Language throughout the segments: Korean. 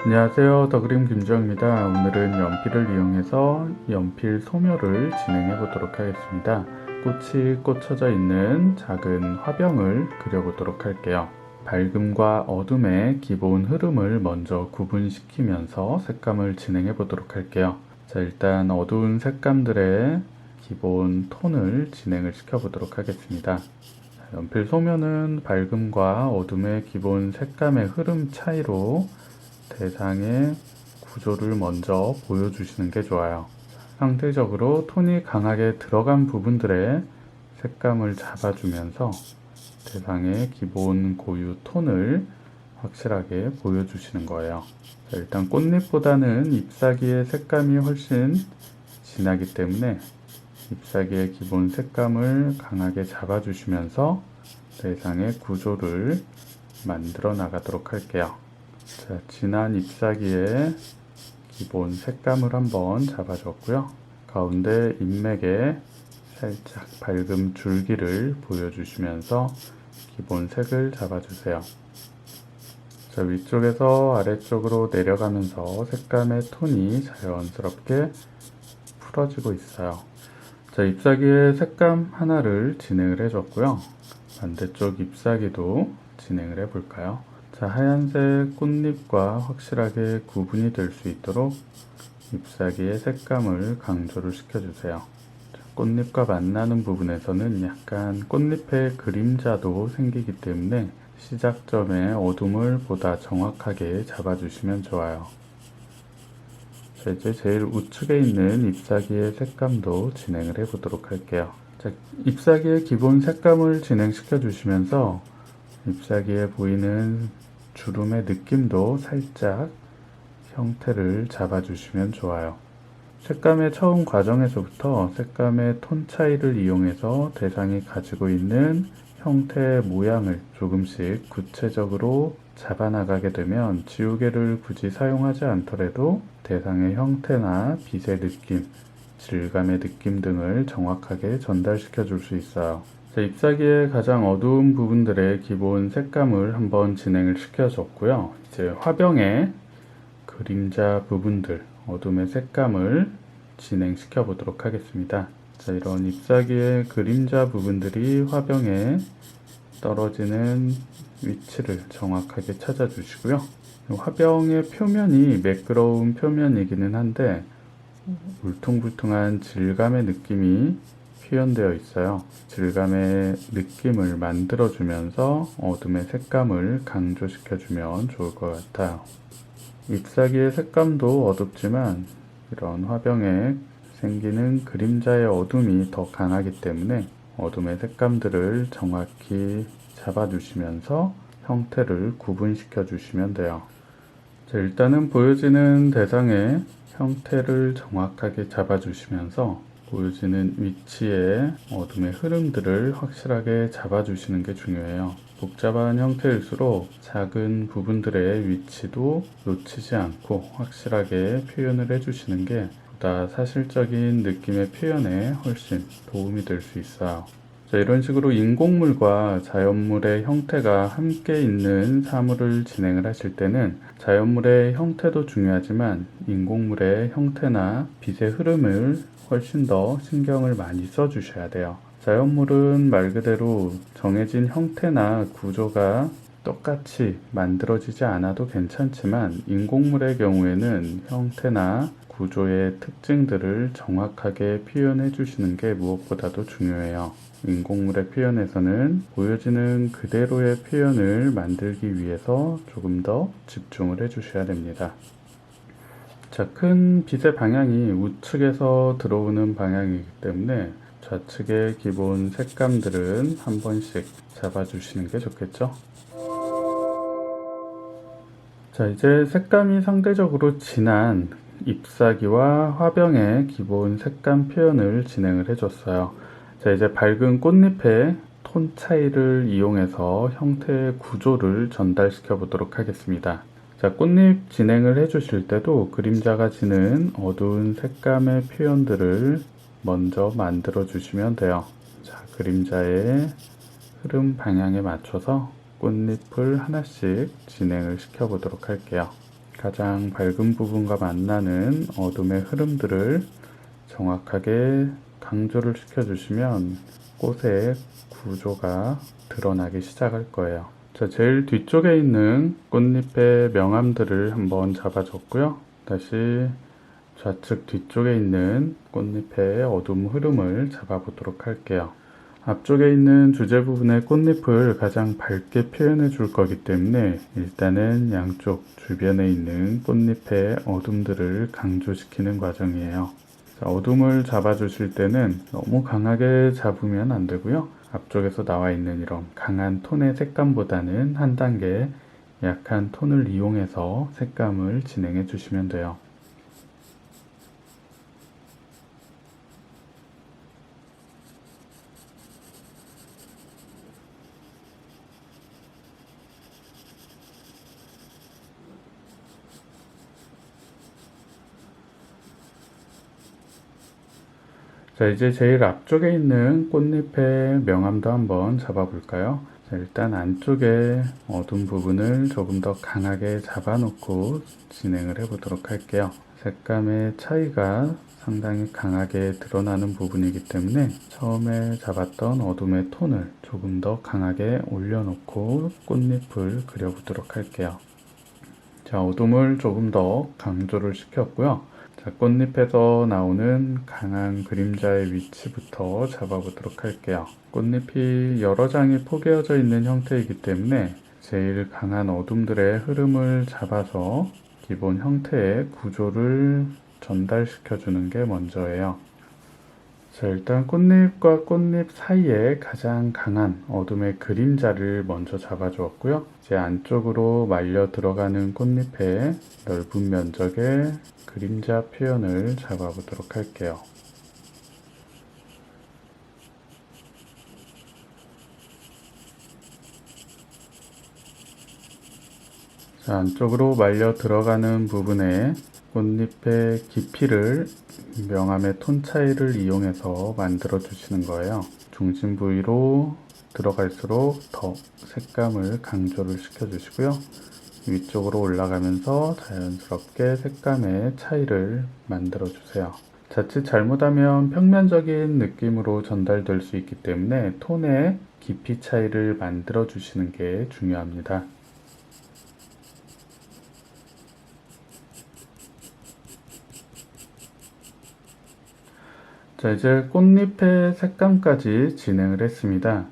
안녕하세요. 더그림 김주영입니다. 오늘은 연필을 이용해서 연필 소묘를 진행해 보도록 하겠습니다. 꽃이 꽂혀져 있는 작은 화병을 그려보도록 할게요. 밝음과 어둠의 기본 흐름을 먼저 구분시키면서 색감을 진행해 보도록 할게요. 자, 일단 어두운 색감들의 기본 톤을 진행을 시켜 보도록 하겠습니다. 연필 소묘는 밝음과 어둠의 기본 색감의 흐름 차이로 대상의 구조를 먼저 보여주시는 게 좋아요. 상대적으로 톤이 강하게 들어간 부분들의 색감을 잡아주면서 대상의 기본 고유 톤을 확실하게 보여주시는 거예요. 자, 일단 꽃잎보다는 잎사귀의 색감이 훨씬 진하기 때문에 잎사귀의 기본 색감을 강하게 잡아주시면서 대상의 구조를 만들어 나가도록 할게요. 자, 진한 잎사귀의 기본 색감을 한번 잡아줬고요. 가운데 잎맥에 살짝 밝은 줄기를 보여주시면서 기본 색을 잡아주세요. 자, 위쪽에서 아래쪽으로 내려가면서 색감의 톤이 자연스럽게 풀어지고 있어요. 자, 잎사귀의 색감 하나를 진행을 해줬고요. 반대쪽 잎사귀도 진행을 해볼까요? 자, 하얀색 꽃잎과 확실하게 구분이 될 수 있도록 잎사귀의 색감을 강조를 시켜주세요. 자, 꽃잎과 만나는 부분에서는 약간 꽃잎의 그림자도 생기기 때문에 시작점의 어둠을 보다 정확하게 잡아주시면 좋아요. 자, 이제 제일 우측에 있는 잎사귀의 색감도 진행을 해보도록 할게요. 자, 잎사귀의 기본 색감을 진행시켜 주시면서 잎사귀에 보이는 주름의 느낌도 살짝 형태를 잡아주시면 좋아요. 색감의 처음 과정에서부터 색감의 톤 차이를 이용해서 대상이 가지고 있는 형태의 모양을 조금씩 구체적으로 잡아나가게 되면 지우개를 굳이 사용하지 않더라도 대상의 형태나 빛의 느낌, 질감의 느낌 등을 정확하게 전달시켜 줄 수 있어요. 자, 잎사귀의 가장 어두운 부분들의 기본 색감을 한번 진행을 시켜줬고요. 이제 화병의 그림자 부분들, 어둠의 색감을 진행시켜 보도록 하겠습니다. 자, 이런 잎사귀의 그림자 부분들이 화병에 떨어지는 위치를 정확하게 찾아주시고요. 화병의 표면이 매끄러운 표면이기는 한데 울퉁불퉁한 질감의 느낌이 표현되어 있어요. 질감의 느낌을 만들어주면서 어둠의 색감을 강조시켜주면 좋을 것 같아요. 잎사귀의 색감도 어둡지만 이런 화병에 생기는 그림자의 어둠이 더 강하기 때문에 어둠의 색감들을 정확히 잡아주시면서 형태를 구분시켜 주시면 돼요. 자, 일단은 보여지는 대상의 형태를 정확하게 잡아주시면서 보여지는 위치에 어둠의 흐름들을 확실하게 잡아주시는 게 중요해요. 복잡한 형태일수록 작은 부분들의 위치도 놓치지 않고 확실하게 표현을 해주시는 게 보다 사실적인 느낌의 표현에 훨씬 도움이 될 수 있어요. 자, 이런 식으로 인공물과 자연물의 형태가 함께 있는 사물을 진행을 하실 때는 자연물의 형태도 중요하지만 인공물의 형태나 빛의 흐름을 훨씬 더 신경을 많이 써주셔야 돼요. 자연물은 말 그대로 정해진 형태나 구조가 똑같이 만들어지지 않아도 괜찮지만 인공물의 경우에는 형태나 구조의 특징들을 정확하게 표현해 주시는 게 무엇보다도 중요해요. 인공물의 표현에서는 보여지는 그대로의 표현을 만들기 위해서 조금 더 집중을 해 주셔야 됩니다. 자, 큰 빛의 방향이 우측에서 들어오는 방향이기 때문에 좌측의 기본 색감들은 한 번씩 잡아주시는 게 좋겠죠? 자, 이제 색감이 상대적으로 진한 잎사귀와 화병의 기본 색감 표현을 진행을 해줬어요. 자, 이제 밝은 꽃잎의 톤 차이를 이용해서 형태의 구조를 전달시켜 보도록 하겠습니다. 자, 꽃잎 진행을 해주실 때도 그림자가 지는 어두운 색감의 표현들을 먼저 만들어 주시면 돼요. 자, 그림자의 흐름 방향에 맞춰서 꽃잎을 하나씩 진행을 시켜 보도록 할게요. 가장 밝은 부분과 만나는 어둠의 흐름들을 정확하게 강조를 시켜주시면 꽃의 구조가 드러나기 시작할 거예요. 자, 제일 뒤쪽에 있는 꽃잎의 명암들을 한번 잡아줬고요. 다시 좌측 뒤쪽에 있는 꽃잎의 어둠 흐름을 잡아보도록 할게요. 앞쪽에 있는 주제 부분의 꽃잎을 가장 밝게 표현해 줄 거기 때문에 일단은 양쪽 주변에 있는 꽃잎의 어둠들을 강조시키는 과정이에요. 자, 어둠을 잡아주실 때는 너무 강하게 잡으면 안 되고요. 앞쪽에서 나와 있는 이런 강한 톤의 색감보다는 한 단계 약한 톤을 이용해서 색감을 진행해 주시면 돼요. 자, 이제 제일 앞쪽에 있는 꽃잎의 명암도 한번 잡아볼까요? 자, 일단 안쪽에 어두운 부분을 조금 더 강하게 잡아놓고 진행을 해보도록 할게요. 색감의 차이가 상당히 강하게 드러나는 부분이기 때문에 처음에 잡았던 어둠의 톤을 조금 더 강하게 올려놓고 꽃잎을 그려보도록 할게요. 자, 어둠을 조금 더 강조를 시켰고요. 자, 꽃잎에서 나오는 강한 그림자의 위치부터 잡아보도록 할게요. 꽃잎이 여러 장이 포개어져 있는 형태이기 때문에 제일 강한 어둠들의 흐름을 잡아서 기본 형태의 구조를 전달시켜주는 게 먼저예요. 자, 일단 꽃잎과 꽃잎 사이에 가장 강한 어둠의 그림자를 먼저 잡아주었고요. 이제 안쪽으로 말려 들어가는 꽃잎의 넓은 면적의 그림자 표현을 잡아보도록 할게요. 자, 안쪽으로 말려 들어가는 부분에 꽃잎의 깊이를 명암의 톤 차이를 이용해서 만들어 주시는 거예요. 중심 부위로 들어갈수록 더 색감을 강조를 시켜 주시고요. 위쪽으로 올라가면서 자연스럽게 색감의 차이를 만들어 주세요. 자칫 잘못하면 평면적인 느낌으로 전달될 수 있기 때문에 톤의 깊이 차이를 만들어 주시는 게 중요합니다. 자, 이제 꽃잎의 색감까지 진행을 했습니다.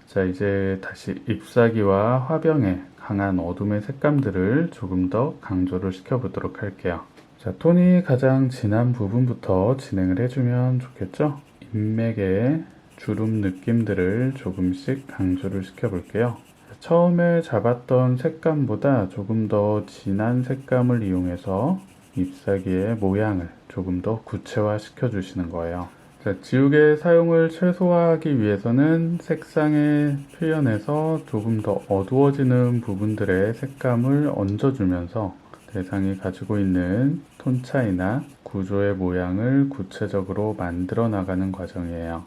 자, 이제 다시 잎사귀와 화병의 강한 어둠의 색감들을 조금 더 강조를 시켜보도록 할게요. 자, 톤이 가장 진한 부분부터 진행을 해주면 좋겠죠? 잎맥의 주름 느낌들을 조금씩 강조를 시켜볼게요. 처음에 잡았던 색감보다 조금 더 진한 색감을 이용해서 잎사귀의 모양을 조금 더 구체화 시켜주시는 거예요. 자, 지우개 사용을 최소화하기 위해서는 색상의 표현에서 조금 더 어두워지는 부분들의 색감을 얹어주면서 대상이 가지고 있는 톤 차이나 구조의 모양을 구체적으로 만들어 나가는 과정이에요.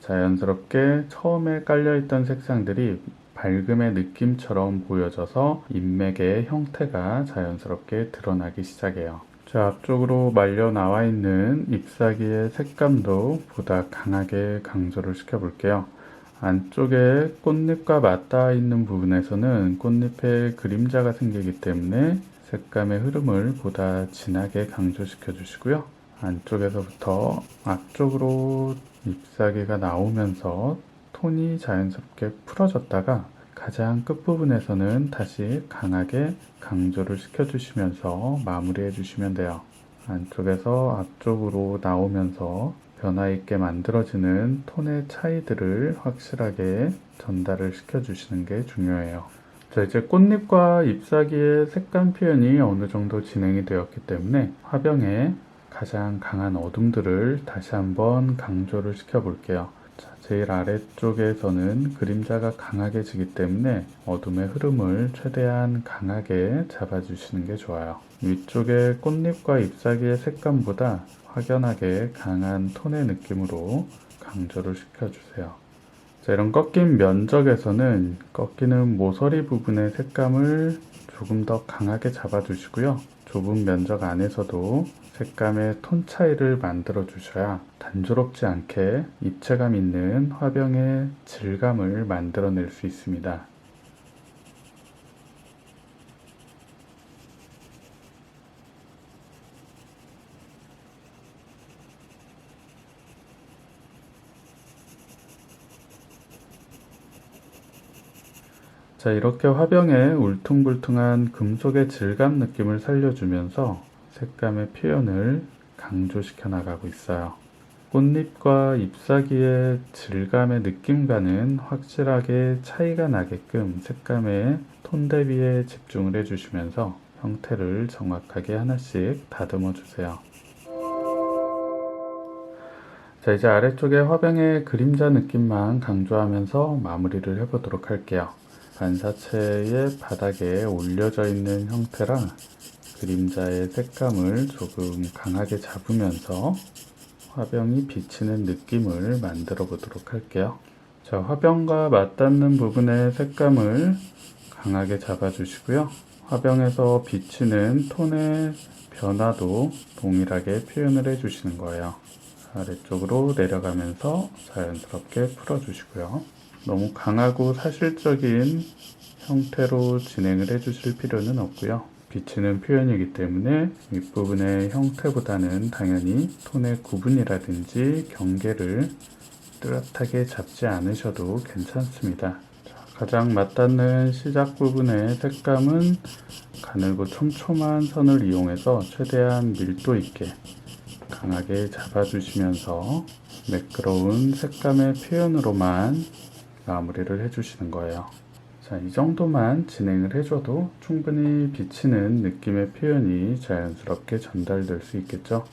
자연스럽게 처음에 깔려있던 색상들이 밝음의 느낌처럼 보여져서 잎맥의 형태가 자연스럽게 드러나기 시작해요. 자, 앞쪽으로 말려 나와 있는 잎사귀의 색감도 보다 강하게 강조를 시켜볼게요. 안쪽에 꽃잎과 맞닿아 있는 부분에서는 꽃잎의 그림자가 생기기 때문에 색감의 흐름을 보다 진하게 강조시켜 주시고요. 안쪽에서부터 앞쪽으로 잎사귀가 나오면서 톤이 자연스럽게 풀어졌다가 가장 끝부분에서는 다시 강하게 강조를 시켜주시면서 마무리해 주시면 돼요. 안쪽에서 앞쪽으로 나오면서 변화 있게 만들어지는 톤의 차이들을 확실하게 전달을 시켜주시는 게 중요해요. 자, 이제 꽃잎과 잎사귀의 색감 표현이 어느 정도 진행이 되었기 때문에 화병의 가장 강한 어둠들을 다시 한번 강조를 시켜볼게요. 자, 제일 아래쪽에서는 그림자가 강하게 지기 때문에 어둠의 흐름을 최대한 강하게 잡아주시는 게 좋아요. 위쪽의 꽃잎과 잎사귀의 색감보다 확연하게 강한 톤의 느낌으로 강조를 시켜주세요. 자, 이런 꺾인 면적에서는 꺾이는 모서리 부분의 색감을 조금 더 강하게 잡아주시고요. 좁은 면적 안에서도 색감의 톤 차이를 만들어 주셔야 단조롭지 않게 입체감 있는 화병의 질감을 만들어낼 수 있습니다. 자, 이렇게 화병에 울퉁불퉁한 금속의 질감 느낌을 살려주면서 색감의 표현을 강조시켜 나가고 있어요. 꽃잎과 잎사귀의 질감의 느낌과는 확실하게 차이가 나게끔 색감의 톤 대비에 집중을 해주시면서 형태를 정확하게 하나씩 다듬어 주세요. 자, 이제 아래쪽에 화병의 그림자 느낌만 강조하면서 마무리를 해보도록 할게요. 반사체의 바닥에 올려져 있는 형태라 그림자의 색감을 조금 강하게 잡으면서 화병이 비치는 느낌을 만들어 보도록 할게요. 자, 화병과 맞닿는 부분의 색감을 강하게 잡아 주시고요. 화병에서 비치는 톤의 변화도 동일하게 표현을 해 주시는 거예요. 아래쪽으로 내려가면서 자연스럽게 풀어 주시고요. 너무 강하고 사실적인 형태로 진행을 해 주실 필요는 없고요. 비치는 표현이기 때문에 윗부분의 형태보다는 당연히 톤의 구분이라든지 경계를 뚜렷하게 잡지 않으셔도 괜찮습니다. 가장 맞닿는 시작 부분의 색감은 가늘고 촘촘한 선을 이용해서 최대한 밀도 있게 강하게 잡아주시면서 매끄러운 색감의 표현으로만 마무리를 해주시는 거예요. 자, 이 정도만 진행을 해줘도 충분히 비치는 느낌의 표현이 자연스럽게 전달될 수 있겠죠.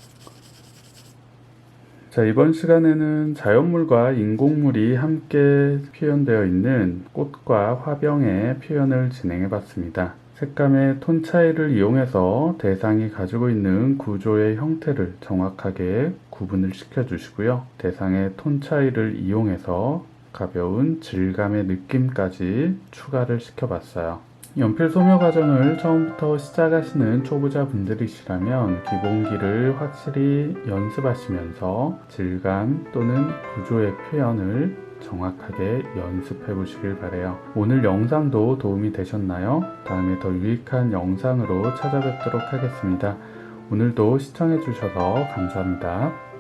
자, 이번 시간에는 자연물과 인공물이 함께 표현되어 있는 꽃과 화병의 표현을 진행해 봤습니다. 색감의 톤 차이를 이용해서 대상이 가지고 있는 구조의 형태를 정확하게 구분을 시켜 주시고요. 대상의 톤 차이를 이용해서 가벼운 질감의 느낌까지 추가를 시켜봤어요. 연필 소묘 과정을 처음부터 시작하시는 초보자분들이시라면 기본기를 확실히 연습하시면서 질감 또는 구조의 표현을 정확하게 연습해 보시길 바래요. 오늘 영상도 도움이 되셨나요? 다음에 더 유익한 영상으로 찾아뵙도록 하겠습니다. 오늘도 시청해 주셔서 감사합니다.